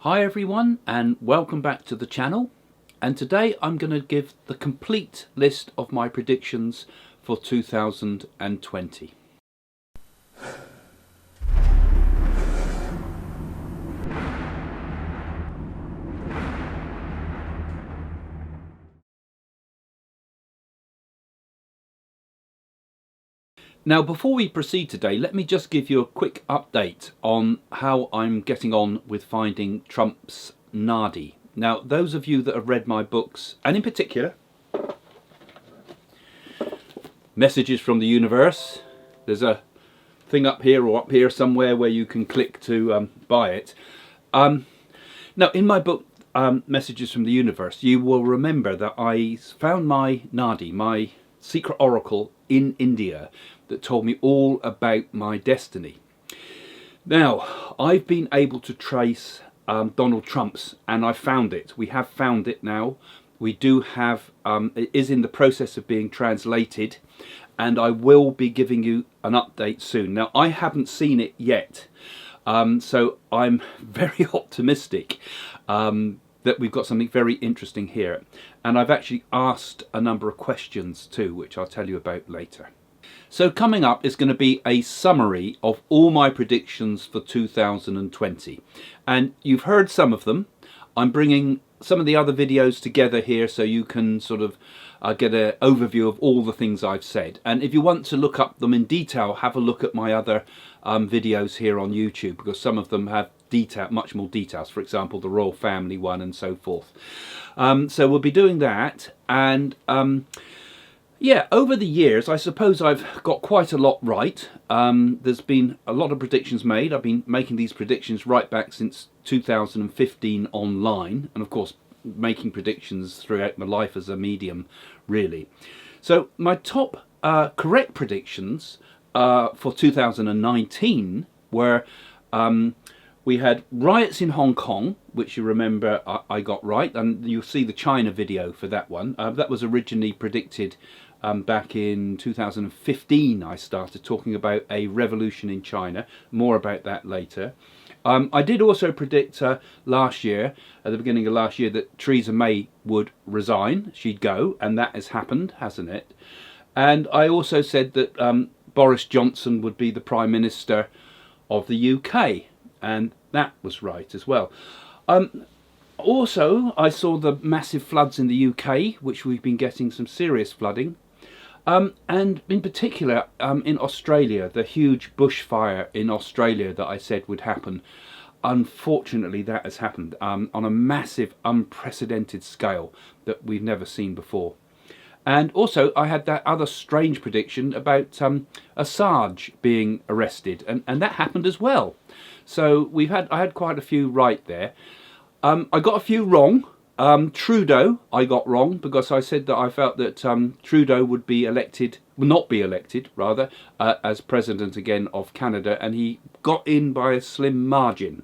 Hi everyone and welcome back to the channel, and today I'm going to give the complete list of my predictions for 2020. Now, before we proceed today, let me just give you a quick update on how I'm getting on with finding Trump's Naadi. Now, those of you that have read my books, and in particular, Messages from the Universe, there's a thing up here or up here somewhere where you can click to buy it. Now, in my book, Messages from the Universe, you will remember that I found my Naadi, my secret oracle in India, that told me all about my destiny. Now, I've been able to trace Donald Trump's, and I found it. We have found it now. We do have, it is in the process of being translated, and I will be giving you an update soon. Now, I haven't seen it yet, so I'm very optimistic that we've got something very interesting here. And I've actually asked a number of questions too, which I'll tell you about later. So coming up is going to be a summary of all my predictions for 2020. And you've heard some of them. I'm bringing some of the other videos together here so you can sort of get an overview of all the things I've said. And if you want to look up them in detail, have a look at my other videos here on YouTube, because some of them have much more details. For example, the royal family one and so forth. So we'll be doing that. And yeah, over the years, I suppose I've got quite a lot right. There's been a lot of predictions made. I've been making these predictions right back since 2015 online, and of course making predictions throughout my life as a medium, really. So my top correct predictions for 2019 were we had riots in Hong Kong, which you remember I got right, and you'll see the China video for that one. That was originally predicted back in 2015. I started talking about a revolution in China. More about that later. I did also predict last year, at the beginning of last year, that Theresa May would resign. She'd go, and that has happened, hasn't it? And I also said that Boris Johnson would be the Prime Minister of the UK, and that was right as well. Also, I saw the massive floods in the UK, which we've been getting some serious flooding. And in particular, in Australia, the huge bushfire in Australia that I said would happen. Unfortunately, that has happened on a massive, unprecedented scale that we've never seen before. And also, I had that other strange prediction about Assange being arrested, and that happened as well. So I had quite a few right there. I got a few wrong. Trudeau I got wrong, because I said that I felt that Trudeau would be elected, not be elected rather, as president again of Canada, and he got in by a slim margin.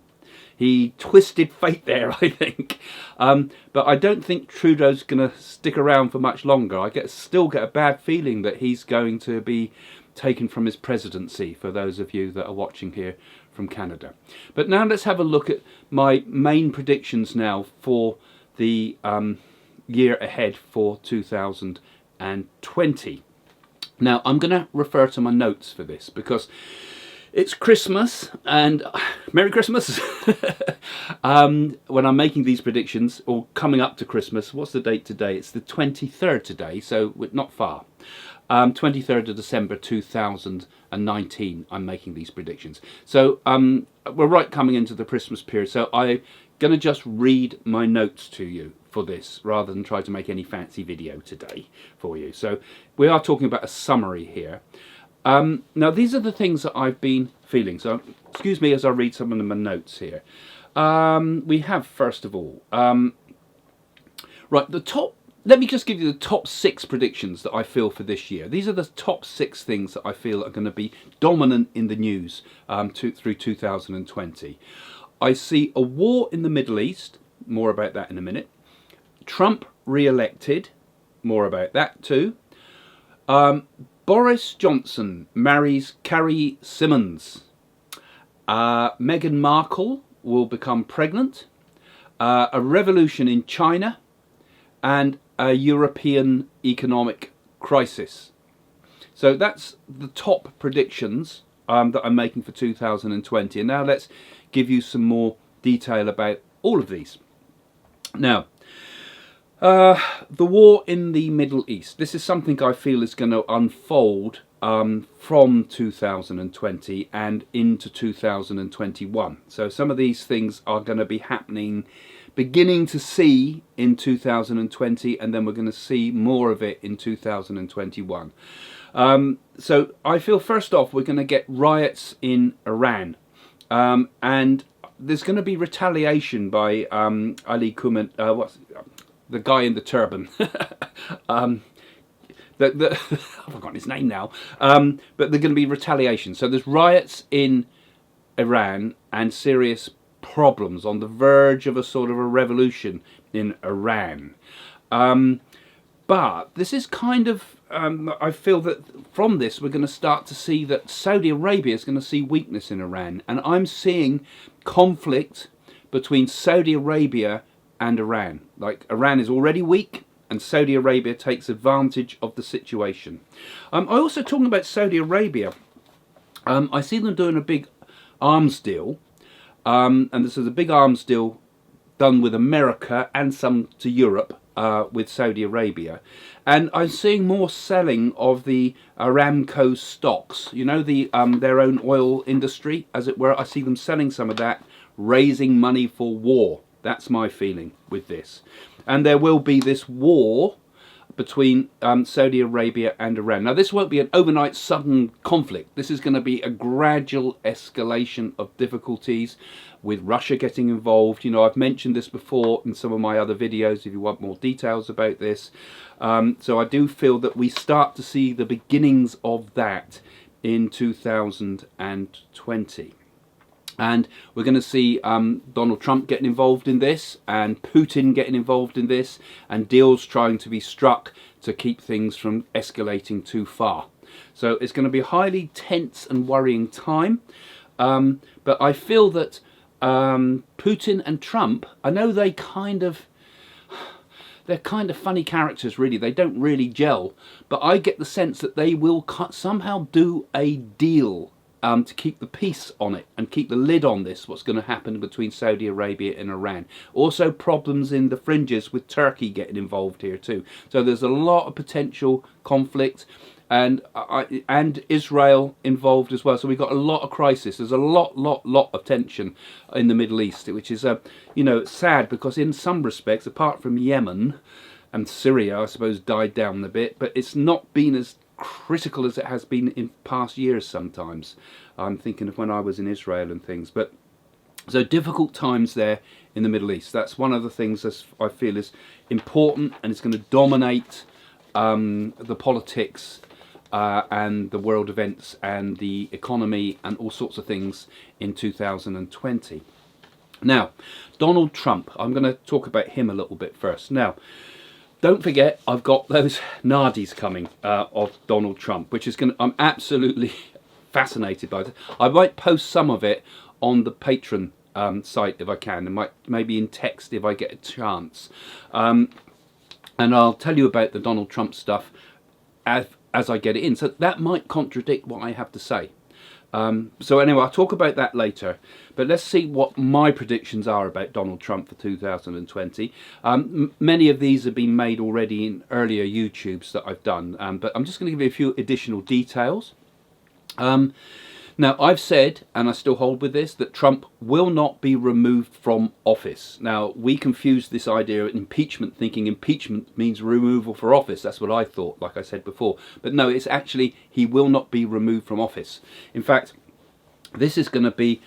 He twisted fate there, I think. But I don't think Trudeau's going to stick around for much longer. I still get a bad feeling that he's going to be taken from his presidency, for those of you that are watching here from Canada. But now let's have a look at my main predictions now for the year ahead for 2020. Now, I'm going to refer to my notes for this because it's Christmas, and Merry Christmas. When I'm making these predictions, or coming up to Christmas, what's the date today? It's the 23rd today, so we're not far. 23rd of December 2019, I'm making these predictions. So we're right coming into the Christmas period, so I'm going to just read my notes to you for this, rather than try to make any fancy video today for you. So we are talking about a summary here. Now, these are the things that I've been feeling. So excuse me as I read some of my notes here. We have, first of all, right, let me just give you the top 6 predictions that I feel for this year. These are the top 6 things that I feel are going to be dominant in the news through 2020. I see a war in the Middle East. More about that in a minute. Trump re-elected. More about that too. Boris Johnson marries Carrie Symonds. Meghan Markle will become pregnant. a revolution in China, and a European economic crisis. So that's the top predictions that I'm making for 2020. And now let's give you some more detail about all of these. Now, the war in the Middle East. This is something I feel is going to unfold from 2020 and into 2021. So some of these things are going to be happening, beginning to see in 2020, and then we're going to see more of it in 2021. So I feel first off we're going to get riots in Iran, and there's going to be retaliation by Ali Khamenei, what's the guy in the turban. I've forgotten his name now. But there's going to be retaliation. So there's riots in Iran and serious problems on the verge of a sort of a revolution in Iran. But this is kind of, I feel that from this we're going to start to see that Saudi Arabia is going to see weakness in Iran. And I'm seeing conflict between Saudi Arabia and Iran. Like, Iran is already weak and Saudi Arabia takes advantage of the situation. I also, talking about Saudi Arabia, I see them doing a big arms deal, and this is a big arms deal done with America and some to Europe with Saudi Arabia. And I'm seeing more selling of the Aramco stocks, you know, the their own oil industry, as it were. I see them selling some of that, raising money for war. That's my feeling with this. And there will be this war between Saudi Arabia and Iran. Now, this won't be an overnight sudden conflict. This is going to be a gradual escalation of difficulties, with Russia getting involved. You know, I've mentioned this before in some of my other videos if you want more details about this. So I do feel that we start to see the beginnings of that in 2020. And we're going to see Donald Trump getting involved in this, and Putin getting involved in this, and deals trying to be struck to keep things from escalating too far. So it's going to be a highly tense and worrying time. But I feel that Putin and Trump, I know they're kind of funny characters, really. They don't really gel. But I get the sense that they will somehow do a deal to keep the peace on it and keep the lid on this, what's going to happen between Saudi Arabia and Iran. Also problems in the fringes with Turkey getting involved here too. So there's a lot of potential conflict, and Israel involved as well. So we've got a lot of crisis. There's a lot of tension in the Middle East, which is, you know, sad, because in some respects, apart from Yemen and Syria, I suppose, died down a bit, but it's not been as critical as it has been in past years sometimes. I'm thinking of when I was in Israel and things. But so difficult times there in the Middle East. That's one of the things that I feel is important, and it's going to dominate the politics and the world events and the economy and all sorts of things in 2020. Now, Donald Trump, I'm going to talk about him a little bit first. Now, don't forget, I've got those Naadis coming of Donald Trump, which is going to, I'm absolutely fascinated by it. I might post some of it on the Patreon site if I can, and maybe in text if I get a chance. And I'll tell you about the Donald Trump stuff as I get it in. So that might contradict what I have to say. So anyway, I'll talk about that later. But let's see what my predictions are about Donald Trump for 2020. Many of these have been made already in earlier YouTubes that I've done. But I'm just going to give you a few additional details. Now, I've said, and I still hold with this, that Trump will not be removed from office. Now, we confuse this idea of impeachment, thinking impeachment means removal from office. That's what I thought, like I said before. But no, it's actually he will not be removed from office. In fact, this is going to be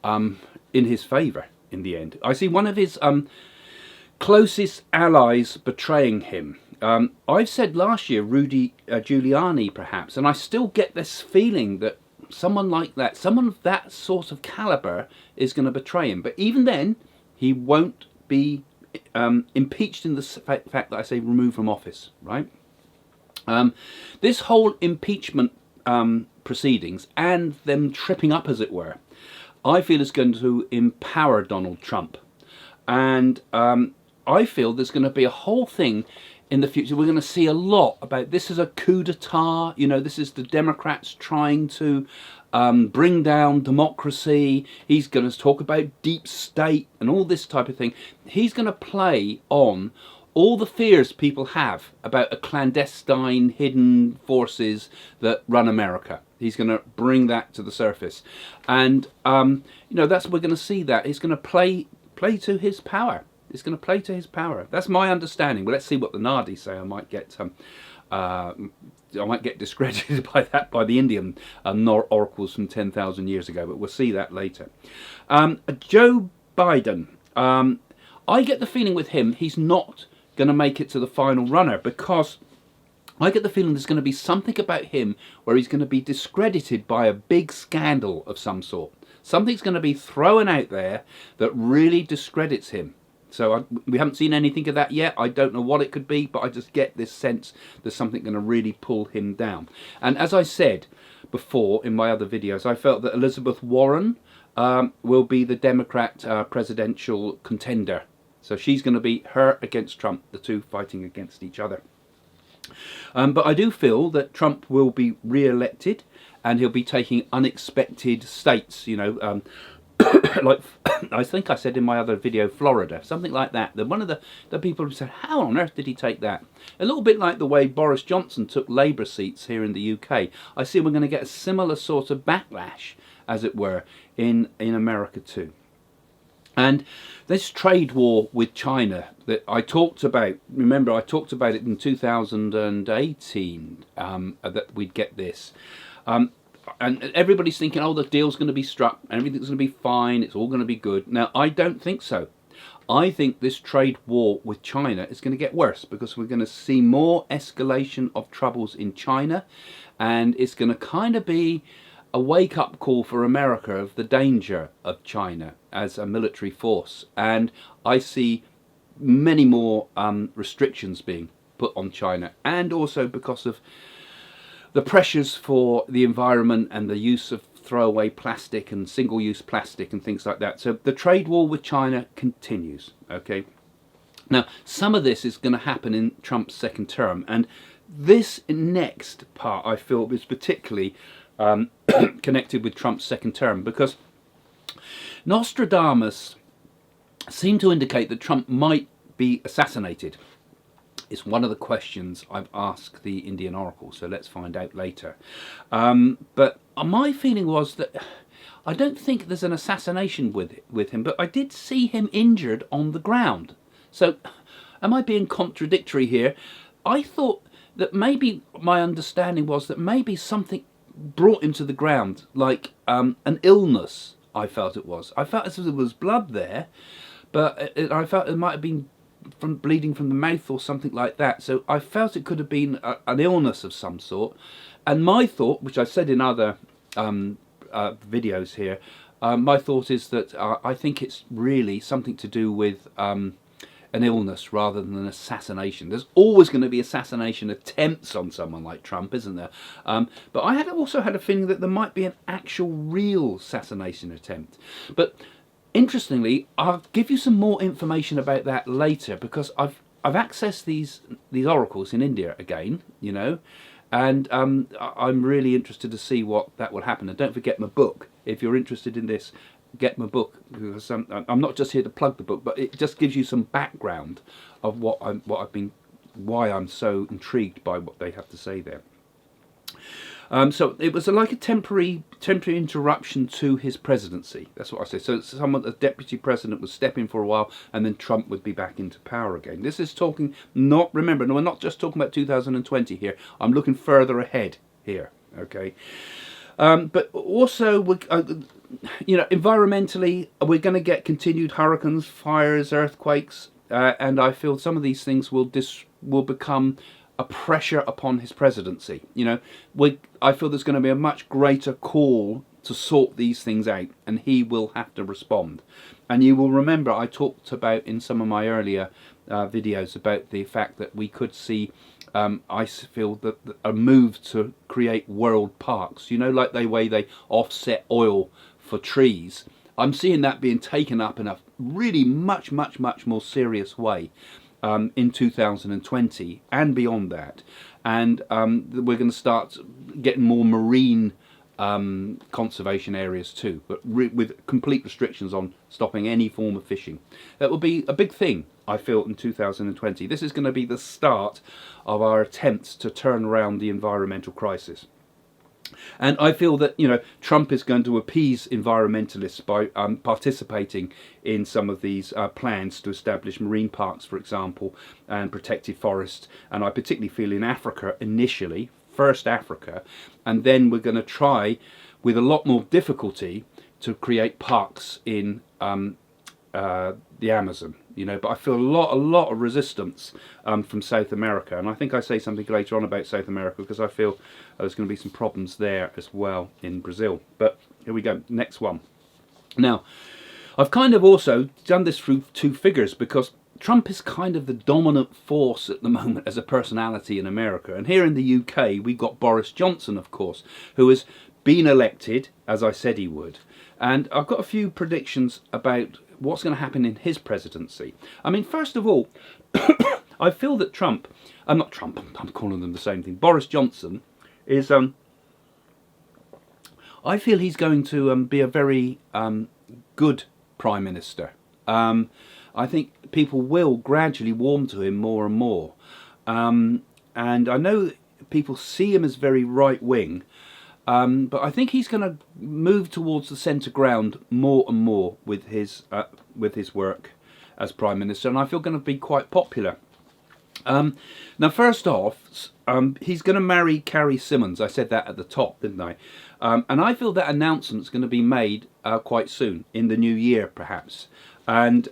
in his favour in the end. I see one of his closest allies betraying him. I've said last year Rudy Giuliani, perhaps, and I still get this feeling that someone like that, someone of that sort of calibre, is going to betray him. But even then, he won't be impeached in the fact that I say removed from office, right? This whole impeachment proceedings and them tripping up, as it were, I feel is going to empower Donald Trump. And I feel there's going to be a whole thing in the future. We're going to see a lot about this is a coup d'etat. You know, this is the Democrats trying to bring down democracy. He's going to talk about deep state and all this type of thing. He's going to play on all the fears people have about a clandestine, hidden forces that run America. He's going to bring that to the surface, and you know, we're going to see that he's going to play to his power. It's going to play to his power. That's my understanding. But let's see what the Naadi say. I might get discredited by that, by the Indian oracles from 10,000 years ago. But we'll see that later. Joe Biden. I get the feeling with him, he's not going to make it to the final runner, because I get the feeling there's going to be something about him where he's going to be discredited by a big scandal of some sort. Something's going to be thrown out there that really discredits him. So we haven't seen anything of that yet. I don't know what it could be, but I just get this sense there's something going to really pull him down. And as I said before in my other videos, I felt that Elizabeth Warren will be the Democrat presidential contender. So she's going to be her against Trump, the two fighting against each other. But I do feel that Trump will be re-elected, and he'll be taking unexpected states, you know, like I think I said in my other video, Florida, something like that. One of the people who said, how on earth did he take that? A little bit like the way Boris Johnson took Labour seats here in the UK. I see we're going to get a similar sort of backlash, as it were, in America too. And this trade war with China that I talked about, remember I talked about it in 2018, that we'd get this. And everybody's thinking, oh, the deal's going to be struck, everything's going to be fine, it's all going to be good. Now, I don't think so. I think this trade war with China is going to get worse, because we're going to see more escalation of troubles in China, and it's going to kind of be a wake-up call for America of the danger of China as a military force. And I see many more restrictions being put on China, and also because of the pressures for the environment and the use of throwaway plastic and single-use plastic and things like that. So the trade war with China continues, okay? Now, some of this is going to happen in Trump's second term, and this next part I feel is particularly connected with Trump's second term, because Nostradamus seemed to indicate that Trump might be assassinated. It's one of the questions I've asked the Indian Oracle, so let's find out later. But my feeling was that I don't think there's an assassination with him, but I did see him injured on the ground. So am I being contradictory here? I thought that maybe my understanding was that maybe something brought him to the ground, like an illness. I felt it was. I felt as if there was blood there, but I felt it might have been from bleeding from the mouth or something like that. So I felt it could have been an illness of some sort. And my thought, which I said in other videos here, my thought is that I think it's really something to do with an illness rather than an assassination. There's always going to be assassination attempts on someone like Trump, isn't there? But I also had a feeling that there might be an actual real assassination attempt. But interestingly, I'll give you some more information about that later, because I've accessed these oracles in India again, you know, and I'm really interested to see what that will happen. And don't forget my book. If you're interested in this, get my book, because I'm not just here to plug the book, but it just gives you some background of why I'm so intrigued by what they have to say there. So it was like a temporary interruption to his presidency. That's what I say. So the deputy president was stepping for a while, and then Trump would be back into power again. This is talking, remember, no, we're not just talking about 2020 here. I'm looking further ahead here, okay? But also, you know, environmentally, we're going to get continued hurricanes, fires, earthquakes, and I feel some of these things will become a pressure upon his presidency. You know, I feel there's going to be a much greater call to sort these things out, and he will have to respond. And you will remember I talked about in some of my earlier videos about the fact that we could see, I feel that a move to create world parks, you know, like the way they offset oil for trees. I'm seeing that being taken up in a really much more serious way in 2020 and beyond that. And we're going to start getting more marine conservation areas too, but with complete restrictions on stopping any form of fishing. That will be a big thing, I feel, in 2020. This is going to be the start of our attempts to turn around the environmental crisis. And I feel that, you know, Trump is going to appease environmentalists by participating in some of these plans to establish marine parks, for example, and protected forests. And I particularly feel in Africa initially, first Africa, and then we're going to try with a lot more difficulty to create parks in the Amazon, you know. But I feel a lot of resistance from South America, and I think I say something later on about South America because I feel there's going to be some problems there as well in Brazil. But here we go, next one. Now, I've kind of also done this through two figures because Trump is kind of the dominant force at the moment as a personality in America. And here in the UK, we've got Boris Johnson, of course, who has been elected, as I said he would. And I've got a few predictions about what's going to happen in his presidency. I mean, first of all, I feel that I'm calling them the same thing. Boris Johnson is, I feel he's going to be a very good Prime Minister. I think people will gradually warm to him more and more. And I know people see him as very right-wing, but I think he's going to move towards the centre ground more and more with his work as Prime Minister, and I feel going to be quite popular. Now, first off, he's going to marry Carrie Symonds. I said that at the top, didn't I? And I feel that announcement's going to be made quite soon, in the new year, perhaps. And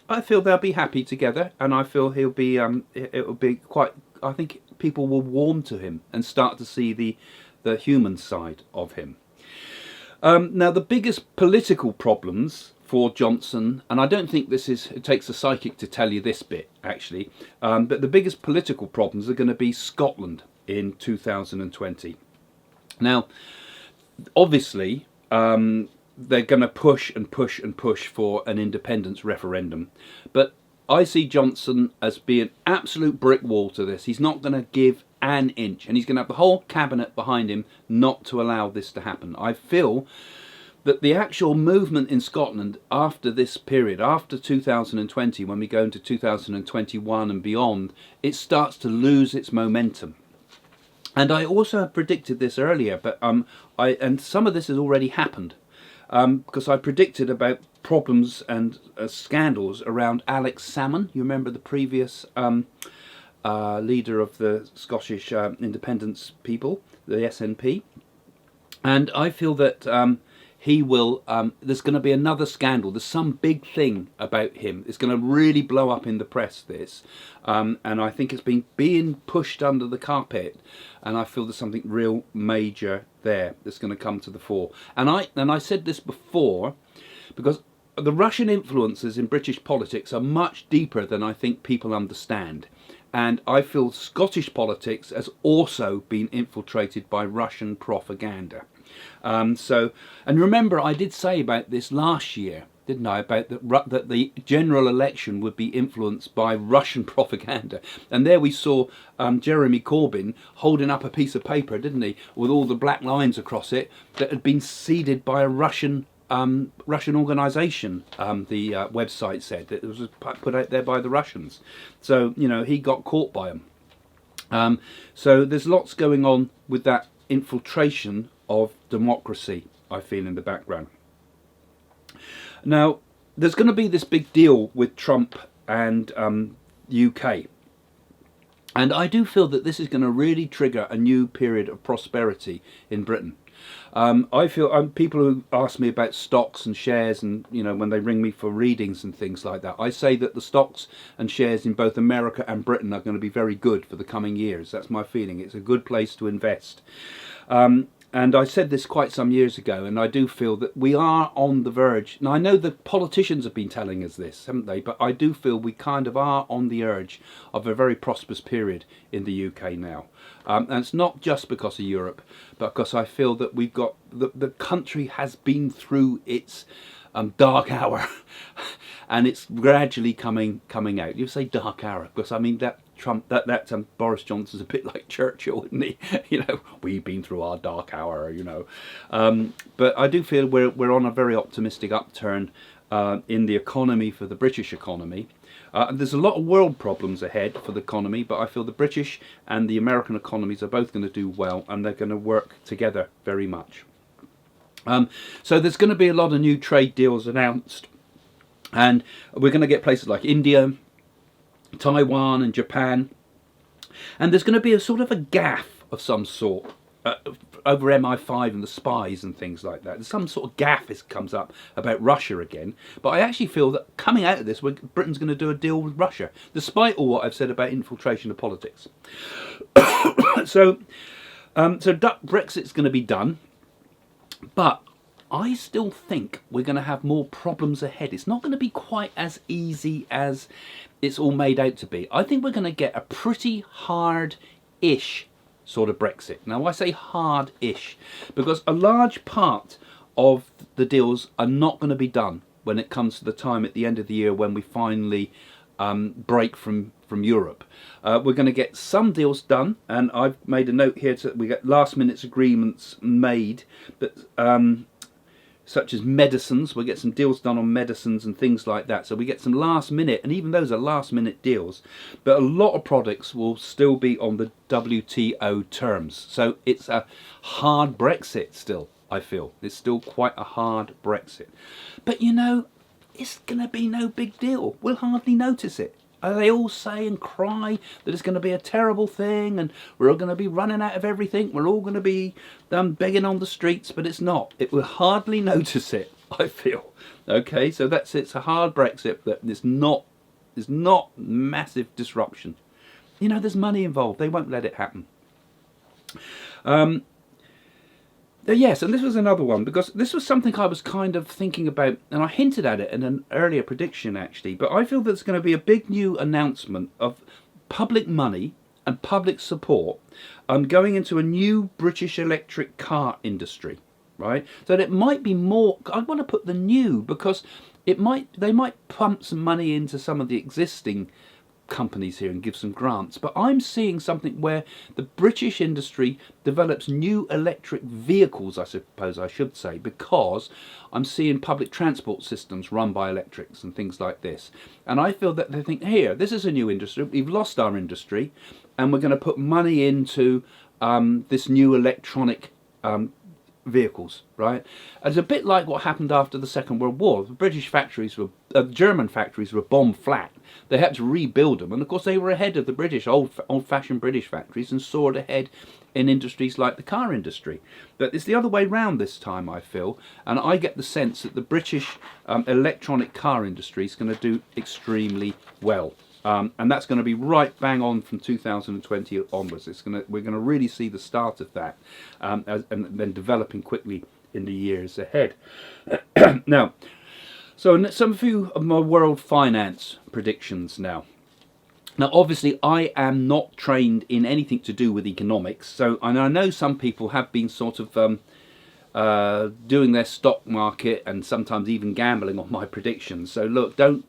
I feel they'll be happy together, and I feel he'll be. It'll be quite. I think people will warm to him and start to see the human side of him. Now, the biggest political problems for Johnson, and I don't think it takes a psychic to tell you this bit, actually, but the biggest political problems are going to be Scotland in 2020. Now, obviously, they're going to push for an independence referendum, but I see Johnson as being an absolute brick wall to this. He's not going to give an inch, and he's going to have the whole cabinet behind him not to allow this to happen. I feel that the actual movement in Scotland after this period, after 2020, when we go into 2021 and beyond, it starts to lose its momentum. And I also predicted this earlier, but and some of this has already happened, because I predicted about problems and scandals around Alex Salmond. You remember the previous leader of the Scottish independence people, the SNP, and I feel that he will. There's going to be another scandal. There's some big thing about him. It's going to really blow up in the press. This, and I think it's been being pushed under the carpet. And I feel there's something real major there that's going to come to the fore. And I said this before, because the Russian influences in British politics are much deeper than I think people understand. And I feel Scottish politics has also been infiltrated by Russian propaganda. And remember, I did say about this last year, didn't I, about that the general election would be influenced by Russian propaganda. And there we saw Jeremy Corbyn holding up a piece of paper, didn't he, with all the black lines across it that had been seeded by a Russian organisation. The website said that it was put out there by the Russians. So, you know, he got caught by them. So there's lots going on with that infiltration of democracy, I feel, in the background. Now, there's going to be this big deal with Trump and UK. And I do feel that this is going to really trigger a new period of prosperity in Britain. I feel people who ask me about stocks and shares, and you know, when they ring me for readings and things like that, I say that the stocks and shares in both America and Britain are going to be very good for the coming years. That's my feeling. It's a good place to invest. And I said this quite some years ago, and I do feel that we are on the verge. Now, I know the politicians have been telling us this, haven't they? But I do feel we kind of are on the edge of a very prosperous period in the UK now. And it's not just because of Europe, but because I feel that we've got the country has been through its dark hour, and it's gradually coming out. You say dark hour because I mean that Boris Johnson's a bit like Churchill, isn't he? We've been through our dark hour, But I do feel we're on a very optimistic upturn in the economy, for the British economy. There's a lot of world problems ahead for the economy, but I feel the British and the American economies are both going to do well, and they're going to work together very much. So there's going to be a lot of new trade deals announced, and we're going to get places like India, Taiwan and Japan, and there's going to be a sort of a gaffe of some sort over MI5 and the spies and things like that. There's some sort of gaffe comes up about Russia again, but I actually feel that coming out of this, Britain's going to do a deal with Russia, despite all what I've said about infiltration of politics. So Brexit's going to be done, but I still think we're going to have more problems ahead. It's not going to be quite as easy as it's all made out to be. I think we're going to get a pretty hard-ish sort of Brexit. Now, I say hard-ish because a large part of the deals are not going to be done when it comes to the time at the end of the year when we finally break from Europe. We're going to get some deals done, and I've made a note here that we get last-minute agreements made, but such as medicines. We'll get some deals done on medicines and things like that. So we get some last minute, and even those are last minute deals, but a lot of products will still be on the WTO terms. So it's a hard Brexit still, I feel. It's still quite a hard Brexit. But it's going to be no big deal. We'll hardly notice it. They all say and cry that it's going to be a terrible thing and we're all going to be running out of everything. We're all going to be begging on the streets, but it's not. It will hardly notice it, I feel. Okay, so it's a hard Brexit, but it's not massive disruption. There's money involved. They won't let it happen. Yes, and this was another one, because this was something I was kind of thinking about, and I hinted at it in an earlier prediction actually, but I feel there's going to be a big new announcement of public money and public support going into a new British electric car industry, right? So it might be more, I want to put the new, because they might pump some money into some of the existing companies here and give some grants, but I'm seeing something where the British industry develops new electric vehicles, I suppose I should say, because I'm seeing public transport systems run by electrics and things like this, and I feel that they think, here, this is a new industry, we've lost our industry, and we're going to put money into this new electronic vehicles, right? It's a bit like what happened after the Second World War. The German factories were bombed flat. They had to rebuild them, and of course they were ahead of the British, old-fashioned British factories, and soared ahead in industries like the car industry. But it's the other way round this time, I feel, and I get the sense that the British electronic car industry is going to do extremely well. And that's going to be right bang on from 2020 onwards. We're going to really see the start of that, and then developing quickly in the years ahead. Now, so some few of my world finance predictions now. Now, obviously, I am not trained in anything to do with economics, and I know some people have been sort of doing their stock market and sometimes even gambling on my predictions. So look, don't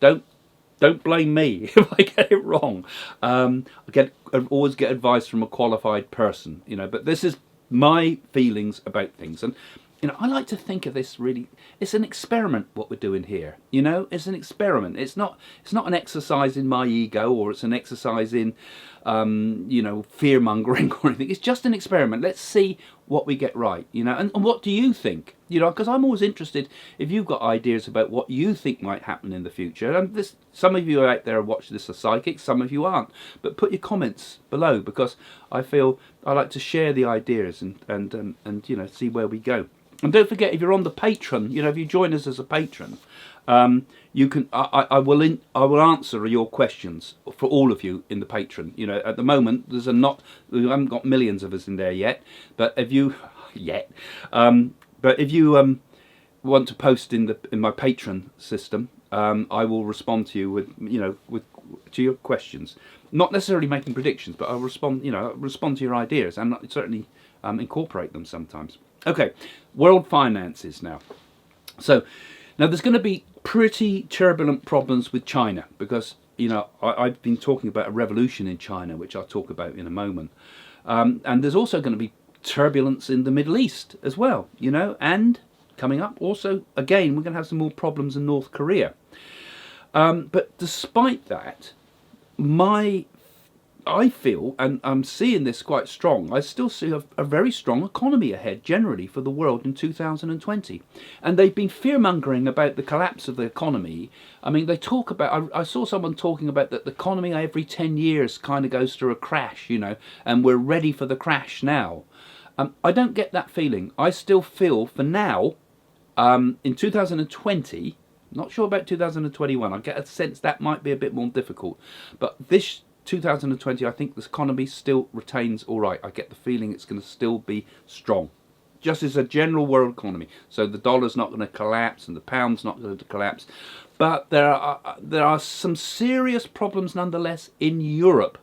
blame me if I get it wrong. I always get advice from a qualified person, but this is my feelings about things. And, I like to think of this really, it's an experiment what we're doing here. It's an experiment. It's not an exercise in my ego, or it's an exercise in, fear mongering or anything. It's just an experiment. Let's see what we get right, and what do you think? Because I'm always interested if you've got ideas about what you think might happen in the future. And some of you out there watch this are psychics, some of you aren't. But put your comments below, because I feel I like to share the ideas and see where we go. And don't forget, if you're on the Patreon, if you join us as a patron, you can. I will answer your questions for all of you in the Patreon. At the moment, we haven't got millions of us in there yet. But if you want to post in my Patreon system, I will respond to you with to your questions. Not necessarily making predictions, but I'll respond to your ideas, and certainly incorporate them sometimes. Okay, world finances now. So Now, there's going to be pretty turbulent problems with China because, you know, I've been talking about a revolution in China, which I'll talk about in a moment. And there's also going to be turbulence in the Middle East as well, you know, and coming up also, again, we're going to have some more problems in North Korea. But despite that, I feel, and I'm seeing this quite strong, I still see a very strong economy ahead generally for the world in 2020. And they've been fear-mongering about the collapse of the economy. I mean, they talk about, I saw someone talking about that the economy every 10 years kind of goes through a crash, you know, and we're ready for the crash now. I don't get that feeling. I still feel, for now, in 2020, not sure about 2021, I get a sense that might be a bit more difficult. But this 2020, I think the economy still retains all right. I get the feeling it's going to still be strong, just as a general world economy. So the dollar's not going to collapse and the pound's not going to collapse. But there are some serious problems nonetheless in Europe.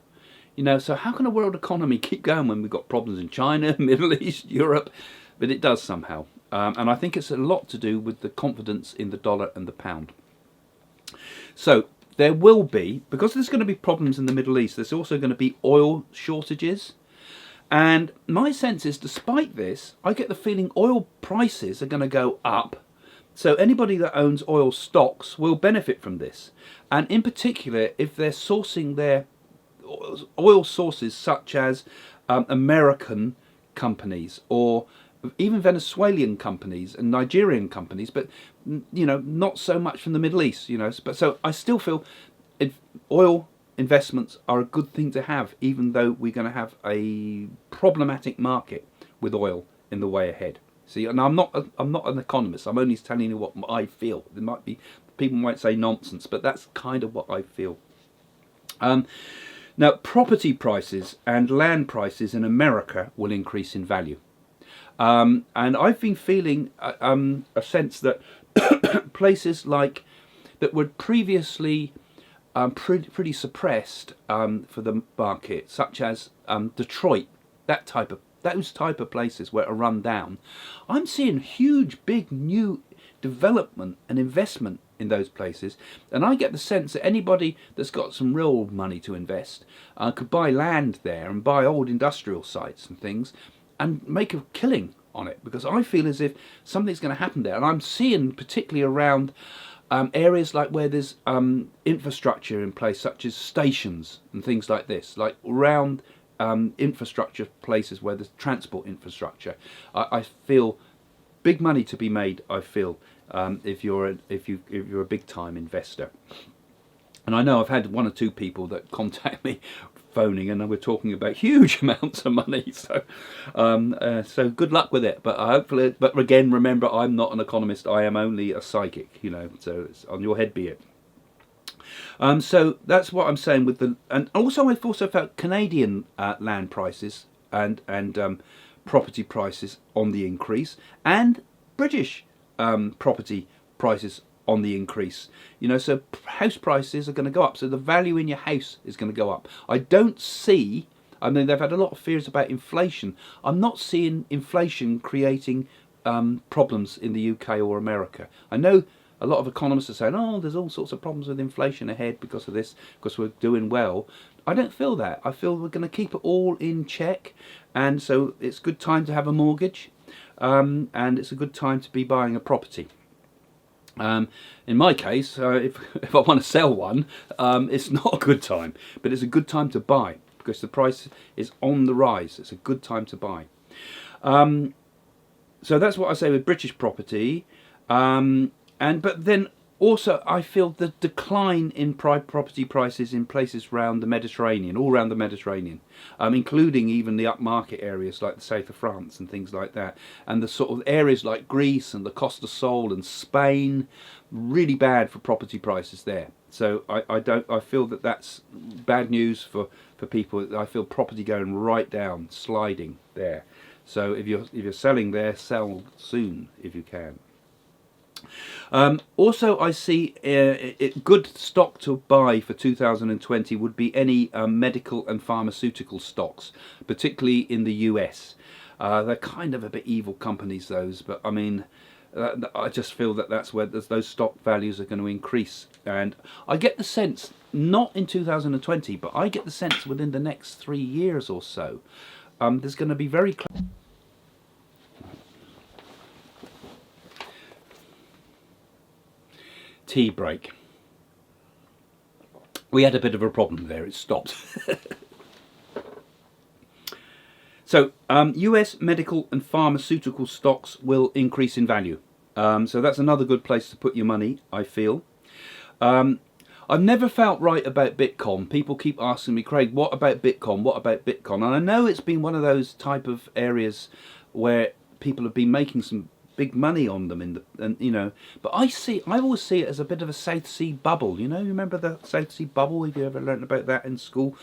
You know, so how can a world economy keep going when we've got problems in China, Middle East, Europe? But it does somehow. And I think it's a lot to do with the confidence in the dollar and the pound. So there will be, because there's going to be problems in the Middle East, there's also going to be oil shortages. And my sense is, despite this, I get the feeling oil prices are going to go up. So anybody that owns oil stocks will benefit from this. And in particular, if they're sourcing their oil sources such as American companies or even Venezuelan companies and Nigerian companies, but you know, not so much from the Middle East, you know. But so I still feel oil investments are a good thing to have, even though we're going to have a problematic market with oil in the way ahead. See, and I'm not an economist. I'm only telling you what I feel. There might be people might say nonsense, but that's kind of what I feel. Now, property prices and land prices in America will increase in value. And I've been feeling a sense that places like that were previously pretty suppressed for the market, such as Detroit, those type of places where are run down. I'm seeing huge, big new development and investment in those places, and I get the sense that anybody that's got some real money to invest could buy land there and buy old industrial sites and things and make a killing on it, because I feel as if something's going to happen there. And I'm seeing particularly around areas like where there's infrastructure in place, such as stations and things like this, like around infrastructure places where there's transport infrastructure. I feel big money to be made. I feel if you're a big time investor. And I know I've had one or two people that contact me phoning, and we're talking about huge amounts of money. So, so good luck with it. But hopefully, but again, remember, I'm not an economist. I am only a psychic. You know, so it's on your head be it. So that's what I'm saying with the, and also I've also felt Canadian land prices and property prices on the increase, and British property prices on the increase. You know, so house prices are going to go up, so the value in your house is going to go up. I don't see, I mean, they've had a lot of fears about inflation. I'm not seeing inflation creating problems in the UK or America. I know a lot of economists are saying, oh, there's all sorts of problems with inflation ahead because of this, because we're doing well. I don't feel that. I feel we're going to keep it all in check, and so it's a good time to have a mortgage, and it's a good time to be buying a property. In my case, if I want to sell one, it's not a good time, but it's a good time to buy because the price is on the rise. It's a good time to buy. So that's what I say with British property. But then also I feel the decline in property prices in places around the Mediterranean, all around the Mediterranean, including even the upmarket areas like the south of France and things like that, and the sort of areas like Greece and the Costa Sol and Spain, really bad for property prices there. So I feel that that's bad news for people. I feel property going right down, sliding there. So if you're selling there, sell soon if you can. Also, I see good stock to buy for 2020 would be any medical and pharmaceutical stocks, particularly in the US. They're kind of a bit evil companies, those, but I mean, I just feel that that's where those stock values are going to increase. And I get the sense, not in 2020, but I get the sense within the next 3 years or so, there's going to be very close. Tea break. We had a bit of a problem there, it stopped. So, US medical and pharmaceutical stocks will increase in value. So that's another good place to put your money, I feel. I've never felt right about Bitcoin. People keep asking me, Craig, what about Bitcoin? What about Bitcoin? And I know it's been one of those type of areas where people have been making some big money on them but I always see it as a bit of a South Sea bubble. You remember the South Sea bubble? Have you ever learned about that in school?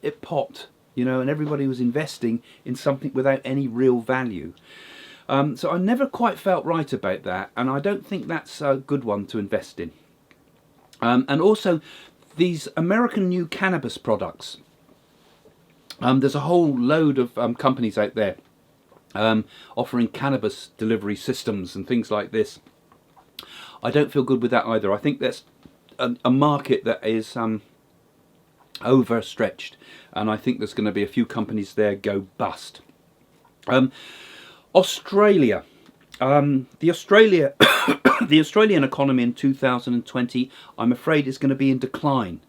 It popped, and everybody was investing in something without any real value. So I never quite felt right about that, and I don't think that's a good one to invest in. And also these American new cannabis products. There's a whole load of companies out there offering cannabis delivery systems and things like this. I don't feel good with that either. I think that's a market that is overstretched, and I think there's going to be a few companies there go bust. Australia. The Australian economy in 2020, I'm afraid, is going to be in decline.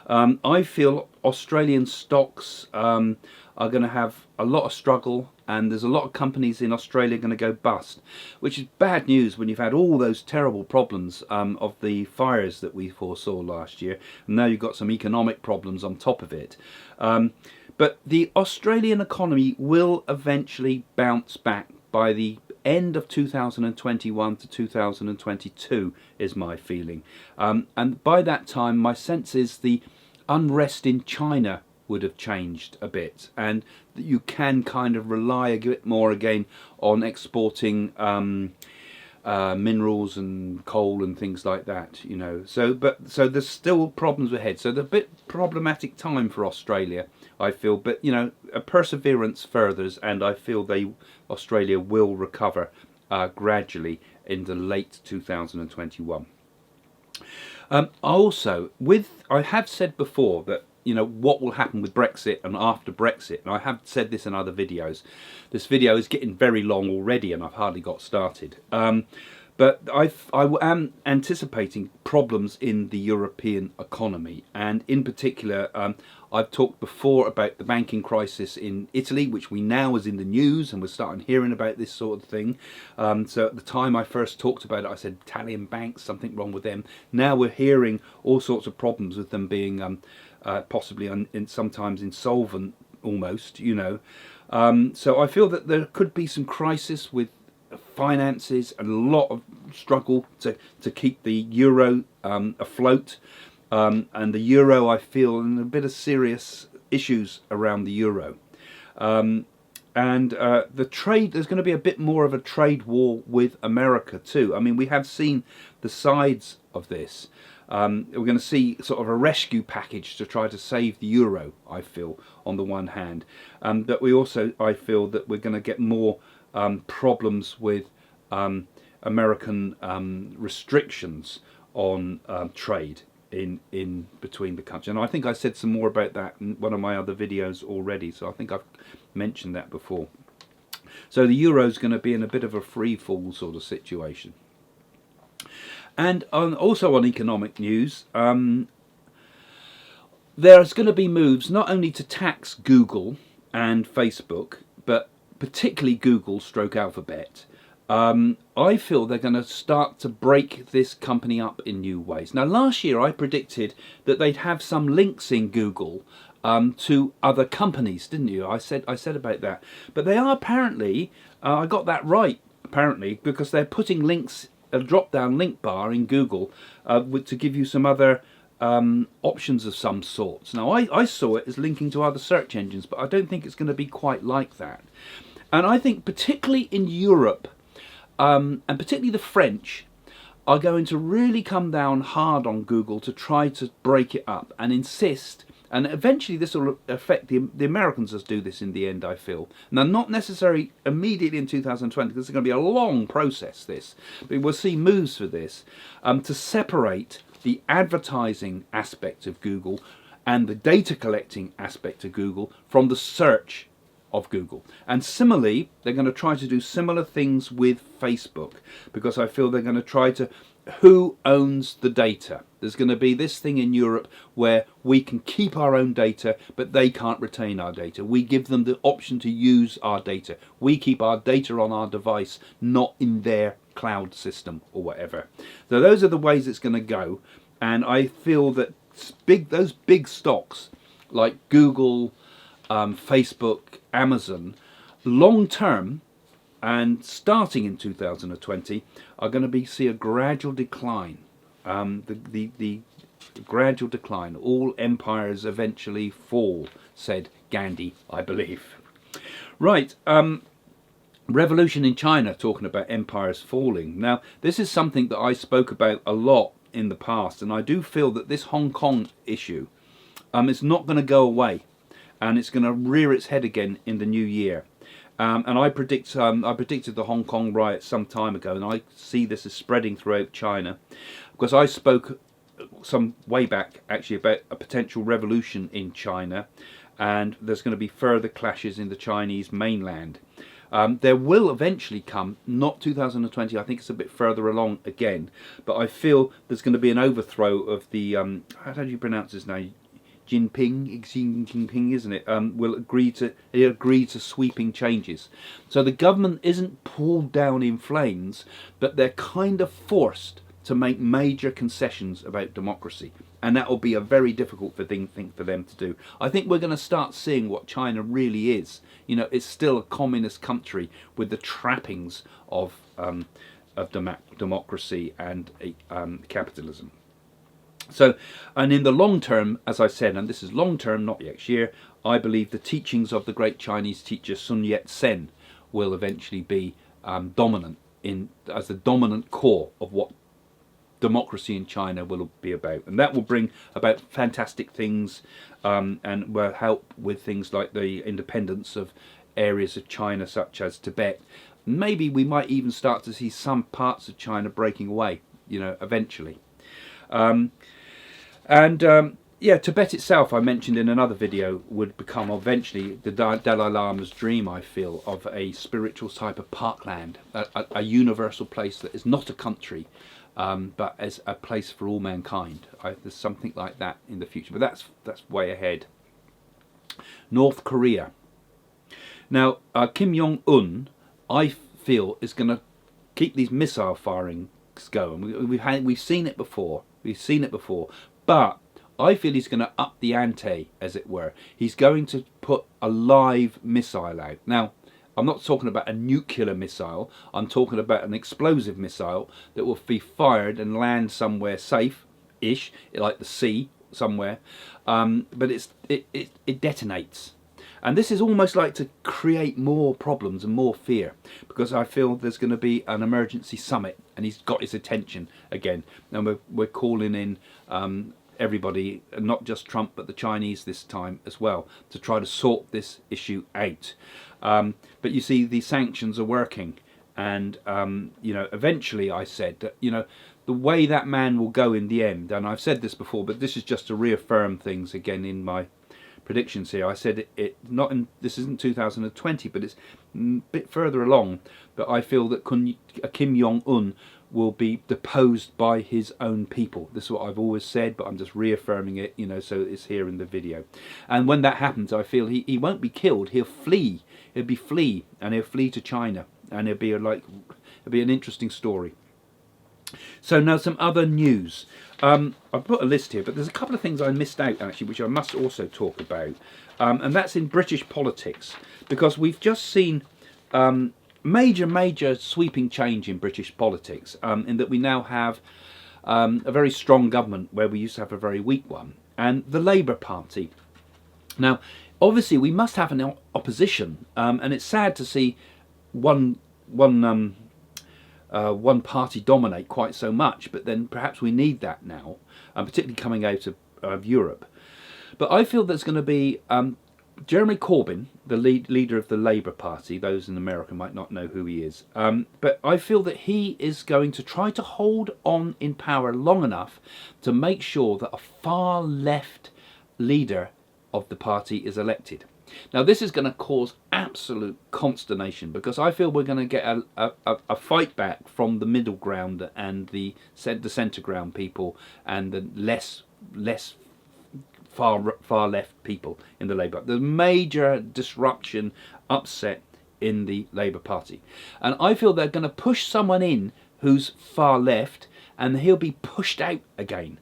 I feel Australian stocks are going to have a lot of struggle, and there's a lot of companies in Australia going to go bust, which is bad news when you've had all those terrible problems of the fires that we foresaw last year, and now you've got some economic problems on top of it. But the Australian economy will eventually bounce back by the end of 2021 to 2022 is my feeling. And by that time, my sense is the unrest in China would have changed a bit, and that you can kind of rely a bit more again on exporting minerals and coal and things like that, So there's still problems ahead. So the bit problematic time for Australia, I feel, but a perseverance furthers, and I feel Australia will recover gradually in the late 2021. Also, I have said before that what will happen with Brexit and after Brexit, and I have said this in other videos. This video is getting very long already, and I've hardly got started. But I am anticipating problems in the European economy, and in particular, I've talked before about the banking crisis in Italy, which we now is in the news, and we're starting hearing about this sort of thing. So at the time I first talked about it, I said Italian banks, something wrong with them. Now we're hearing all sorts of problems with them being possibly sometimes insolvent almost, So I feel that there could be some crisis with finances and a lot of struggle to keep the euro afloat. And the euro, I feel, in a bit of serious issues around the euro. And the trade, there's going to be a bit more of a trade war with America too. I mean, we have seen the sides of this. We're going to see sort of a rescue package to try to save the euro, I feel, on the one hand. But we also, I feel, that we're going to get more problems with American restrictions on trade in between the countries. And I think I said some more about that in one of my other videos already, so I think I've mentioned that before. So the euro's going to be in a bit of a free fall sort of situation. And also on economic news, there's going to be moves not only to tax Google and Facebook, but particularly Google / Alphabet. I feel they're going to start to break this company up in new ways. Now, last year I predicted that they'd have some links in Google to other companies, didn't you? I said about that. But they are apparently, I got that right, apparently, because they're putting links, a drop-down link bar in Google to give you some other options of some sorts. Now, I saw it as linking to other search engines, but I don't think it's going to be quite like that. And I think particularly in Europe, and particularly the French, are going to really come down hard on Google to try to break it up and insist And eventually this will affect the Americans as do this in the end, I feel. Now, not necessarily immediately in 2020, because it's going to be a long process, this. But we'll see moves for this to separate the advertising aspect of Google and the data collecting aspect of Google from the search of Google. And similarly, they're going to try to do similar things with Facebook, because I feel they're going to try to, who owns the data? There's going to be this thing in Europe where we can keep our own data, but they can't retain our data. We give them the option to use our data. We keep our data on our device, not in their cloud system or whatever. So those are the ways it's going to go. And I feel that those big stocks like Google, Facebook, Amazon, long term, and starting in 2020, are going to see a gradual decline. The gradual decline. All empires eventually fall, said Gandhi, I believe. Right. Revolution in China, talking about empires falling. Now, this is something that I spoke about a lot in the past, and I do feel that this Hong Kong issue is not going to go away, and it's going to rear its head again in the new year. And I predicted the Hong Kong riots some time ago, and I see this as spreading throughout China, because I spoke some way back actually about a potential revolution in China, and there's going to be further clashes in the Chinese mainland. There will eventually come, not 2020, I think it's a bit further along again, but I feel there's going to be an overthrow of the, how do you pronounce his name? Jinping, isn't it? Will agree to sweeping changes. So the government isn't pulled down in flames, but they're kind of forced to make major concessions about democracy, and that will be a very difficult thing for them to do. I think we're going to start seeing what China really is. You know, it's still a communist country with the trappings of democracy and capitalism. So, and in the long term, as I said, and this is long term, not next year, I believe the teachings of the great Chinese teacher Sun Yat-sen will eventually be dominant as the dominant core of what democracy in China will be about, and that will bring about fantastic things, and will help with things like the independence of areas of China such as Tibet. Maybe we might even start to see some parts of China breaking away, you know, eventually. Yeah, Tibet itself, I mentioned in another video, would become eventually the Dalai Lama's dream, I feel, of a spiritual type of parkland, a universal place that is not a country, but as a place for all mankind. There's something like that in the future, but that's way ahead. North Korea. Now, Kim Jong-un, I feel, is going to keep these missile firings going. We've seen it before. But I feel he's going to up the ante, as it were. He's going to put a live missile out. Now, I'm not talking about a nuclear missile. I'm talking about an explosive missile that will be fired and land somewhere safe-ish, like the sea somewhere. But it detonates. And this is almost like to create more problems and more fear, because I feel there's going to be an emergency summit, and he's got his attention again. And we're calling in everybody, not just Trump, but the Chinese this time as well, to try to sort this issue out. But you see, the sanctions are working, and you know, eventually, I said that, you know, the way that man will go in the end, and I've said this before, but this is just to reaffirm things again in my predictions here. I said this isn't 2020, but it's a bit further along. But I feel that Kim Jong-un will be deposed by his own people. This is what I've always said, but I'm just reaffirming it, you know, so it's here in the video. And when that happens, I feel he won't be killed. He'll flee. And he'll flee to China, and it'll be an interesting story. So now some other news. I've put a list here, but there's a couple of things I missed out actually, which I must also talk about, and that's in British politics, because we've just seen major sweeping change in British politics, in that we now have a very strong government where we used to have a very weak one, and the Labour Party. Now, obviously, we must have an opposition, and it's sad to see one party dominate quite so much, but then perhaps we need that now, particularly coming out of Europe. But I feel there's going to be Jeremy Corbyn, the leader of the Labour Party. Those in America might not know who he is. But I feel that he is going to try to hold on in power long enough to make sure that a far left leader of the party is elected. Now, this is going to cause absolute consternation, because I feel we're going to get a fight back from the middle ground and the centre ground people and the less far left people in the Labour. There's major disruption, upset in the Labour Party, and I feel they're going to push someone in who's far left, and he'll be pushed out again.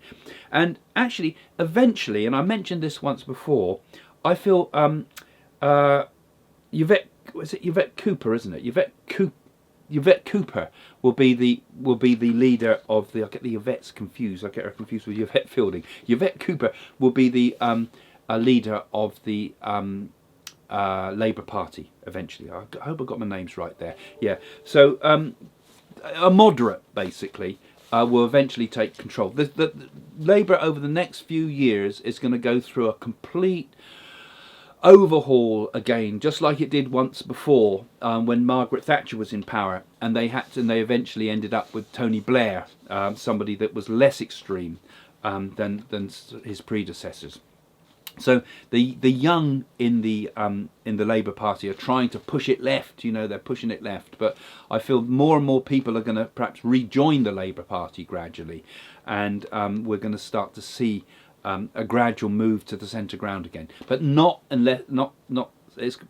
And actually, eventually, and I mentioned this once before, I feel Yvette Cooper, isn't it? Yvette Cooper will be the leader of the. I get the Yvette's confused. I get her confused with Yvette Fielding. Yvette Cooper will be the leader of the Labour Party eventually. I hope I got my names right there. Yeah. So a moderate, basically, will eventually take control. The Labour over the next few years is going to go through a complete overhaul again, just like it did once before when Margaret Thatcher was in power, and they eventually ended up with Tony Blair, somebody that was less extreme than his predecessors. So the young in the Labour Party are trying to push it left. They're pushing it left, but I feel more and more people are going to perhaps rejoin the Labour Party gradually, and we're going to start to see a gradual move to the centre ground again, but not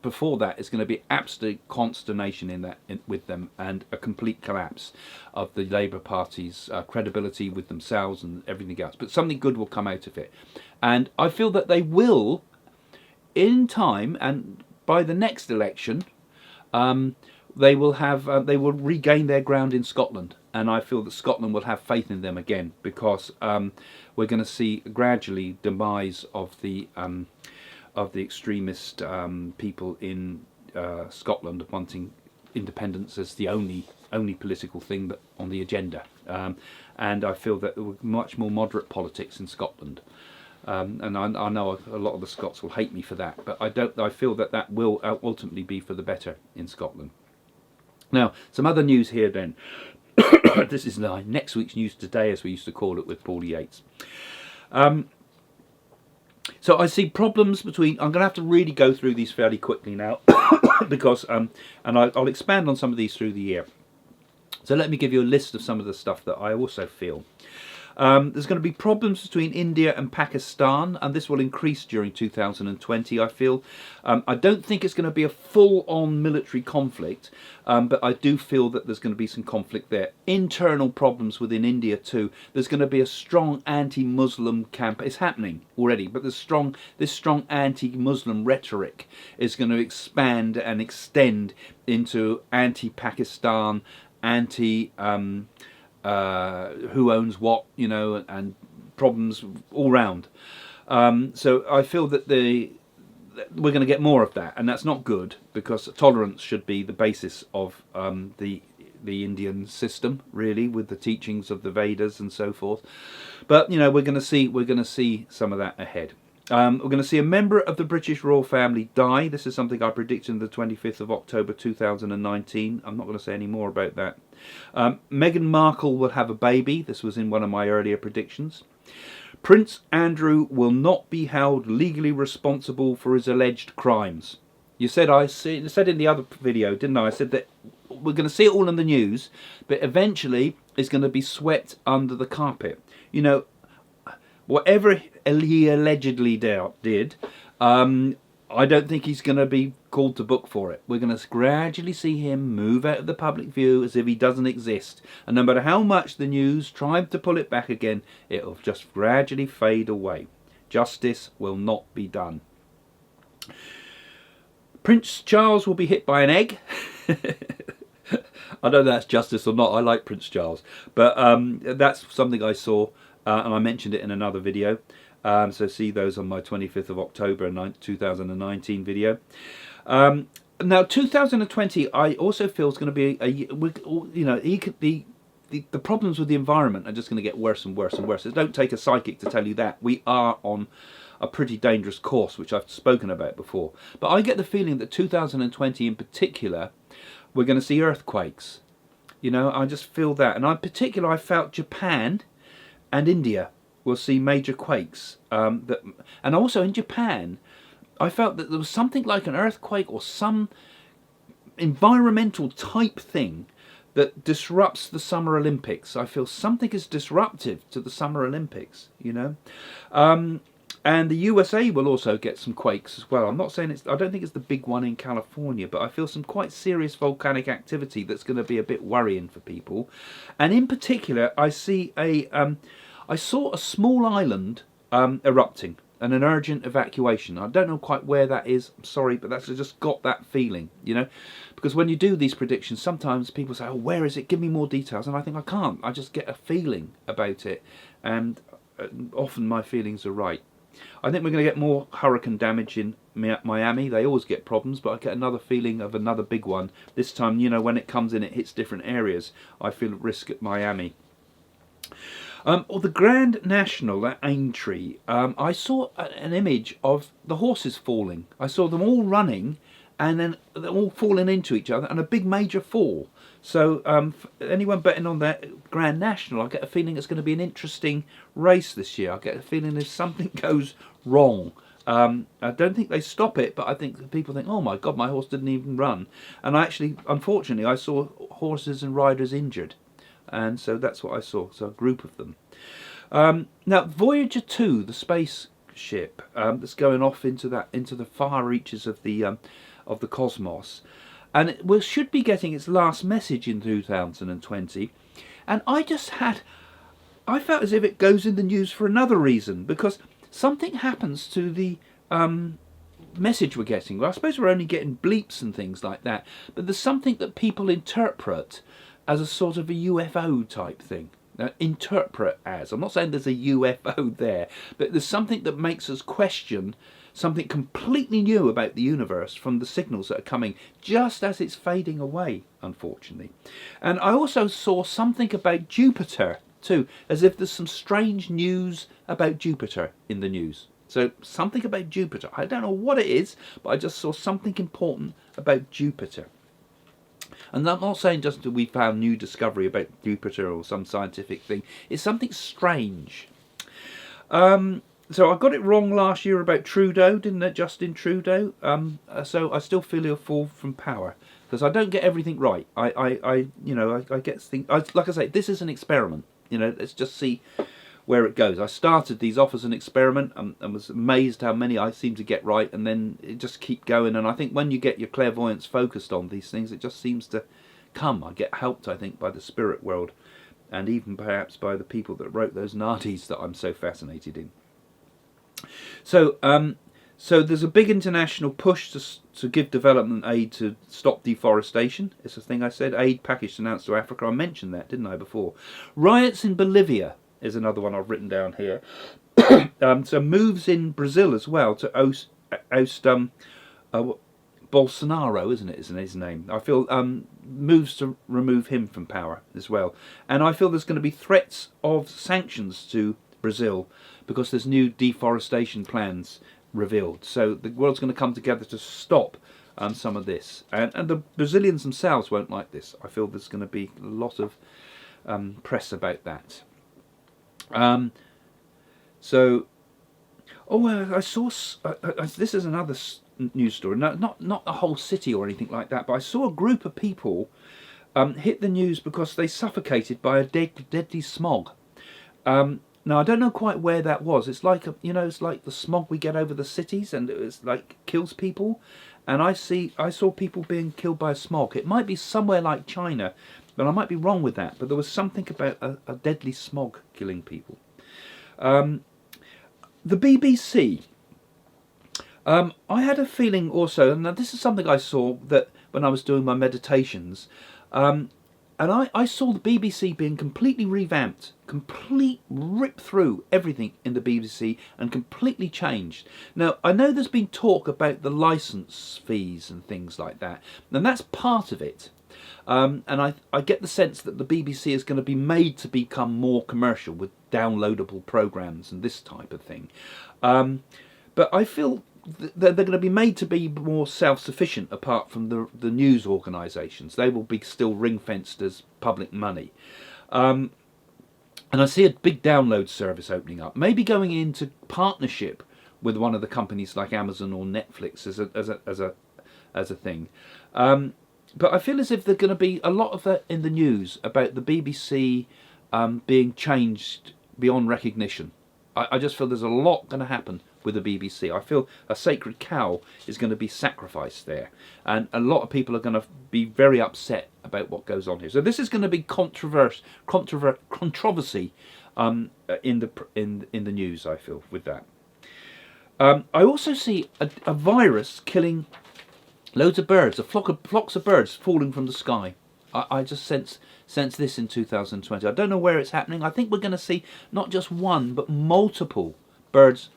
before that. It's going to be absolute consternation with them, and a complete collapse of the Labour Party's credibility with themselves and everything else. But something good will come out of it, and I feel that they will, in time, and by the next election, they will regain their ground in Scotland, and I feel that Scotland will have faith in them again, because we're going to see gradually demise of the extremist people in Scotland wanting independence as the only political thing that on the agenda, and I feel that there will be much more moderate politics in Scotland. And I know a lot of the Scots will hate me for that, but I feel that will ultimately be for the better in Scotland. Now, some other news here then. This is next week's news today, as we used to call it with Paul Yates. So I see problems between. I'm going to have to really go through these fairly quickly now, because and I'll expand on some of these through the year. So let me give you a list of some of the stuff that I also feel. There's going to be problems between India and Pakistan, and this will increase during 2020, I feel. I don't think it's going to be a full-on military conflict, but I do feel that there's going to be some conflict there. Internal problems within India too. There's going to be a strong anti-Muslim camp. It's happening already, but this strong anti-Muslim rhetoric is going to expand and extend into anti-Pakistan, who owns what, and problems all round. So I feel that we're going to get more of that, and that's not good, because tolerance should be the basis of the Indian system, really, with the teachings of the Vedas and so forth. But we're going to see some of that ahead. We're going to see a member of the British royal family die. This is something I predicted on the 25th of October 2019. I'm not going to say any more about that. Meghan Markle will have a baby. This was in one of my earlier predictions. Prince Andrew will not be held legally responsible for his alleged crimes. I said in the other video, didn't I? I said that we're going to see it all in the news, but eventually it's going to be swept under the carpet. Whatever he allegedly did, I don't think he's going to be called to book for it. We're going to gradually see him move out of the public view as if he doesn't exist. And no matter how much the news tried to pull it back again, it'll just gradually fade away. Justice will not be done. Prince Charles will be hit by an egg. I don't know if that's justice or not. I like Prince Charles. But that's something I saw, and I mentioned it in another video. So see those on my 25th of October 2019 video. Now 2020, I also feel is going to be the the problems with the environment are just going to get worse and worse and worse. It don't take a psychic to tell you that. We are on a pretty dangerous course, which I've spoken about before. But I get the feeling that 2020 in particular, we're going to see earthquakes. You know, I just feel that. And in particular, I felt Japan and India will see major quakes. And also in Japan, I felt that there was something like an earthquake or some environmental type thing that disrupts the Summer Olympics. I feel something is disruptive to the Summer Olympics, you know. And the USA will also get some quakes as well. I'm not saying I don't think it's the big one in California, but I feel some quite serious volcanic activity that's going to be a bit worrying for people. And in particular, I saw a small island erupting and an urgent evacuation. I don't know quite where that is. I'm sorry, but that's just got that feeling, you know. Because when you do these predictions, sometimes people say, "Oh, where is it? Give me more details." And I think I can't. I just get a feeling about it, and often my feelings are right. I think we're going to get more hurricane damage in Miami. They always get problems, but I get another feeling of another big one. This time, you know, when it comes in, it hits different areas. I feel at risk at Miami. Or the Grand National, that Aintree, I saw an image of the horses falling. I saw them all running, and then they're all falling into each other, and a big major fall. So anyone betting on that Grand National, I get a feeling it's going to be an interesting race this year. I get a feeling if something goes wrong, I don't think they stop it, but I think people think, "Oh my God, my horse didn't even run." And unfortunately, I saw horses and riders injured, and so that's what I saw. So a group of them. Now Voyager 2, the spaceship that's going off into the far reaches of the cosmos. And it should be getting its last message in 2020. And I felt as if it goes in the news for another reason, because something happens to the message we're getting. Well, I suppose we're only getting bleeps and things like that, but there's something that people interpret as a sort of a UFO type thing. Now, interpret as. I'm not saying there's a UFO there, but there's something that makes us question something completely new about the universe from the signals that are coming just as it's fading away, unfortunately. And I also saw something about Jupiter too, as if there's some strange news about Jupiter in the news. So something about Jupiter. I don't know what it is, but I just saw something important about Jupiter. And I'm not saying just that we found new discovery about Jupiter or some scientific thing. It's something strange. So I got it wrong last year about Trudeau, didn't it? Justin Trudeau. So I still feel he'll fall from power because I don't get everything right. I get things. Like I say, this is an experiment. You know, let's just see where it goes. I started these off as an experiment and was amazed how many I seem to get right, and then it just keep going. And I think when you get your clairvoyance focused on these things, it just seems to come. I get helped, I think, by the spirit world, and even perhaps by the people that wrote those Naadis that I'm so fascinated in. So there's a big international push to give development aid to stop deforestation. It's a thing I said. Aid package announced to Africa. I mentioned that, didn't I, before? Riots in Bolivia is another one I've written down here. So moves in Brazil as well to oust Bolsonaro, isn't his name? I feel moves to remove him from power as well. And I feel there's going to be threats of sanctions to Brazil because there's new deforestation plans revealed. So the world's going to come together to stop some of this. And the Brazilians themselves won't like this. I feel there's going to be a lot of press about that. I saw... this is another news story. No, not a whole city or anything like that, but I saw a group of people hit the news because they suffocated by a deadly smog. Now I don't know quite where that was. It's like it's like the smog we get over the cities, and it's like kills people. And I saw people being killed by a smog. It might be somewhere like China, but I might be wrong with that. But there was something about a deadly smog killing people. The BBC. I had a feeling also, and this is something I saw that when I was doing my meditations. And I saw the BBC being completely revamped, rip through everything in the BBC and completely changed. Now, I know there's been talk about the licence fees and things like that, and that's part of it. And I get the sense that the BBC is going to be made to become more commercial with downloadable programs and this type of thing. But I feel they're going to be made to be more self-sufficient apart from the news organisations. They will be still ring-fenced as public money. And I see a big download service opening up, maybe going into partnership with one of the companies like Amazon or Netflix as a thing. But I feel as if there's going to be a lot of that in the news about the BBC being changed beyond recognition. I just feel there's a lot going to happen with the BBC. I feel a sacred cow is going to be sacrificed there, and a lot of people are going to be very upset about what goes on here. So this is going to be controversy in the news. I feel with that. I also see a virus killing loads of birds, flocks of birds falling from the sky. I just sense this in 2020. I don't know where it's happening. I think we're going to see not just one, but multiple birds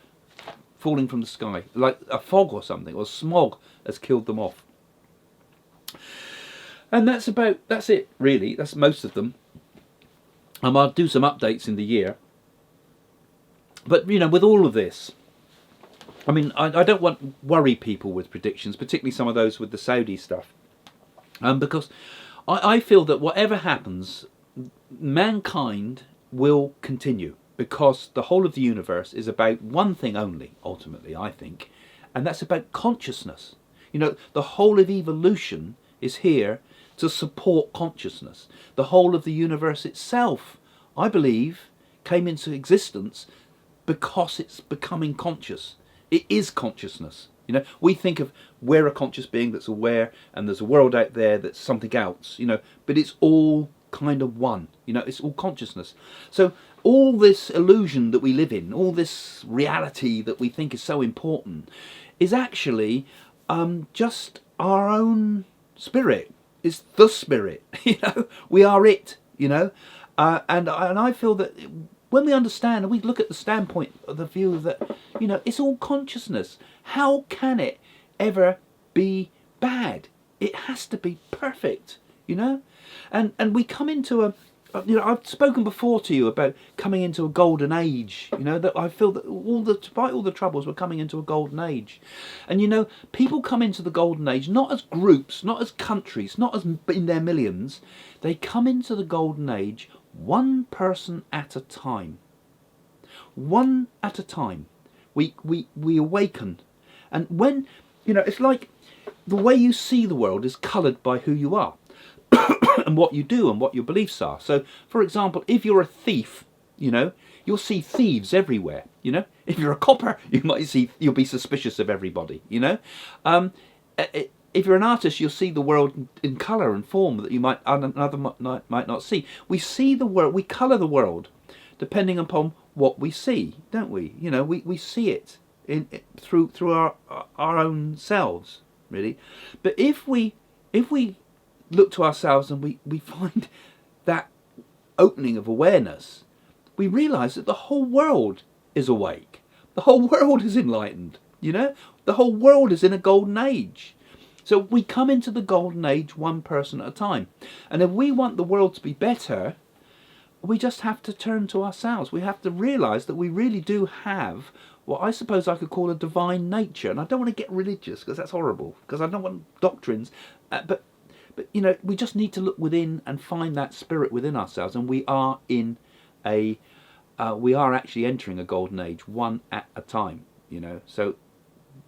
falling from the sky, like a fog or something, or smog has killed them off. And that's it, really. That's most of them. I'll do some updates in the year. But, with all of this, I mean, I don't want to worry people with predictions, particularly some of those with the Saudi stuff. Because I feel that whatever happens, mankind will continue, because the whole of the universe is about one thing only, ultimately, I think, and that's about consciousness. The whole of evolution is here to support consciousness. The whole of the universe itself, I believe, came into existence because it's becoming conscious. It is consciousness. We think of we're a conscious being that's aware, and there's a world out there that's something else, but it's all kind of one. It's all consciousness. So all this illusion that we live in, all this reality that we think is so important, is actually just our own spirit. It's the spirit. We are it. And I feel that when we understand and we look at the standpoint of the view that, it's all consciousness, how can it ever be bad? It has to be perfect, And we come into I've spoken before to you about coming into a golden age, that I feel that despite all the troubles, we're coming into a golden age. And people come into the golden age not as groups, not as countries, not as in their millions. They come into the golden age one person at a time. One at a time. We awaken. And when, it's like the way you see the world is coloured by who you are. And what you do and what your beliefs are. So, for example, if you're a thief, you'll see thieves everywhere. If you're a copper, you'll be suspicious of everybody. If you're an artist, you'll see the world in colour and form that you might not see. We see the world, we colour the world depending upon what we see, don't we? We see it through our own selves, really. But if we look to ourselves and we find that opening of awareness, we realise that the whole world is awake. The whole world is enlightened, The whole world is in a golden age. So we come into the golden age one person at a time. And if we want the world to be better, we just have to turn to ourselves. We have to realise that we really do have what I suppose I could call a divine nature. And I don't want to get religious, because that's horrible, because I don't want doctrines. But we just need to look within and find that spirit within ourselves, and we are actually entering a golden age, one at a time. So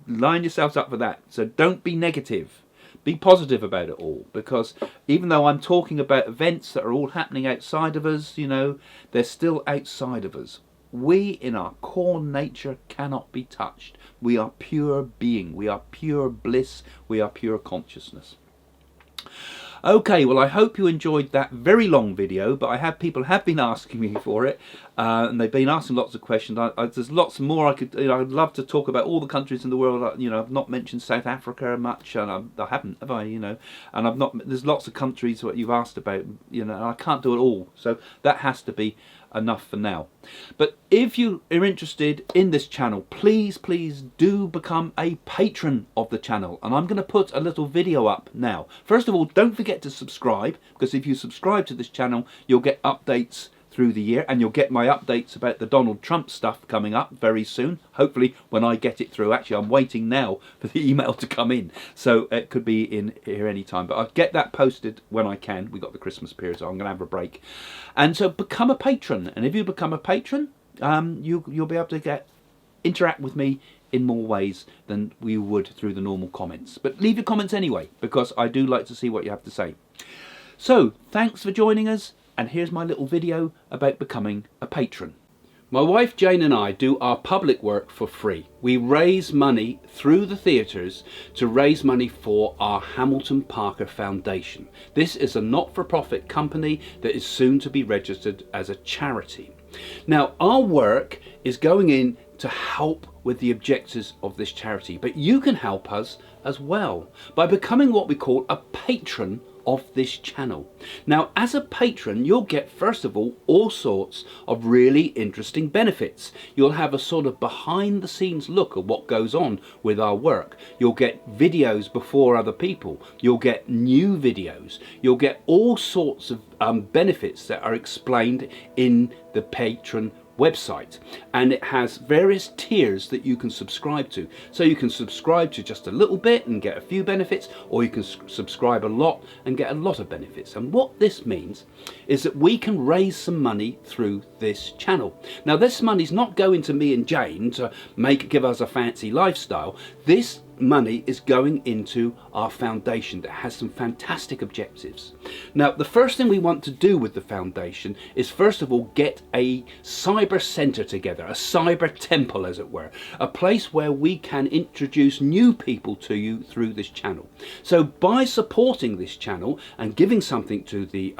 line yourselves up for that. So don't be negative. Be positive about it all, because even though I'm talking about events that are all happening outside of us, they're still outside of us. We, in our core nature, cannot be touched. We are pure being. We are pure bliss. We are pure consciousness. Okay, well, I hope you enjoyed that very long video, but people have been asking me for it, and they've been asking lots of questions. There's lots more I could. I'd love to talk about all the countries in the world. I've not mentioned South Africa much, and I haven't, have I? And I've not. There's lots of countries what you've asked about, and I can't do it all. So that has to be enough for now. But if you are interested in this channel, please do become a patron of the channel, and I'm going to put a little video up now. First of all, don't forget to subscribe, because if you subscribe to this channel you'll get updates through the year, and you'll get my updates about the Donald Trump stuff coming up very soon, hopefully when I get it through. Actually, I'm waiting now for the email to come in, so it could be in here any time, but I'll get that posted when I can. We got the Christmas period, so I'm going to have a break. And so become a patron, and if you become a patron, you'll be able to interact with me in more ways than we would through the normal comments. But leave your comments anyway, because I do like to see what you have to say. So thanks for joining us, and here's my little video about becoming a patron. My wife Jane and I do our public work for free. We raise money through the theatres to raise money for our Hamilton Parker Foundation. This is a not-for-profit company that is soon to be registered as a charity. Now, our work is going in to help with the objectives of this charity, but you can help us as well by becoming what we call a patron of this channel. Now, as a patron, you'll get, first of all sorts of really interesting benefits. You'll have a sort of behind the scenes look at what goes on with our work. You'll get videos before other people. You'll get new videos. You'll get all sorts of benefits that are explained in the patron website, and it has various tiers that you can subscribe to. So you can subscribe to just a little bit and get a few benefits, or you can subscribe a lot and get a lot of benefits. And what this means is that we can raise some money through this channel. Now, this money's not going to me and Jane to give us a fancy lifestyle. This money is going into our foundation that has some fantastic objectives. Now, the first thing we want to do with the foundation is, first of all, get a cyber centre together, a cyber temple, as it were, a place where we can introduce new people to you through this channel. So by supporting this channel and giving something to the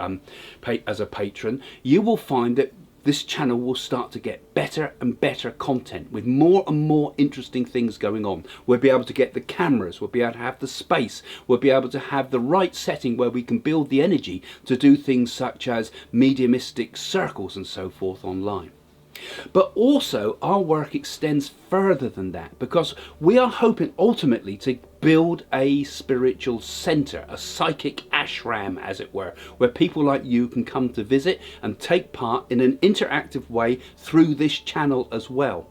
as a patron, you will find that this channel will start to get better and better content with more and more interesting things going on. We'll be able to get the cameras, we'll be able to have the space, we'll be able to have the right setting where we can build the energy to do things such as mediumistic circles and so forth online. But also our work extends further than that, because we are hoping ultimately to build a spiritual centre, a psychic ashram, as it were, where people like you can come to visit and take part in an interactive way through this channel as well.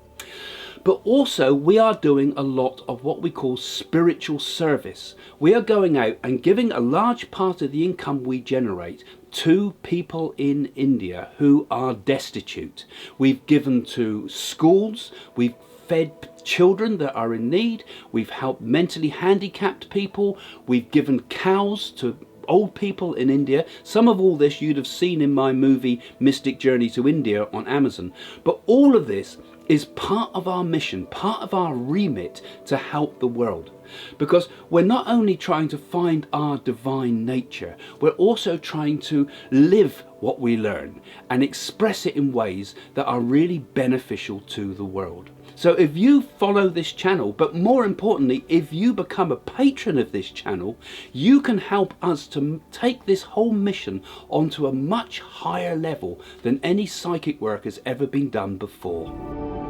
But also we are doing a lot of what we call spiritual service. We are going out and giving a large part of the income we generate to people in India who are destitute. We've given to schools, we've fed children that are in need, we've helped mentally handicapped people, we've given cows to old people in India. Some of all this you'd have seen in my movie Mystic Journey to India on Amazon. But all of this is part of our mission, part of our remit to help the world. Because we're not only trying to find our divine nature, we're also trying to live what we learn and express it in ways that are really beneficial to the world. So if you follow this channel, but more importantly, if you become a patron of this channel, you can help us to take this whole mission onto a much higher level than any psychic work has ever been done before.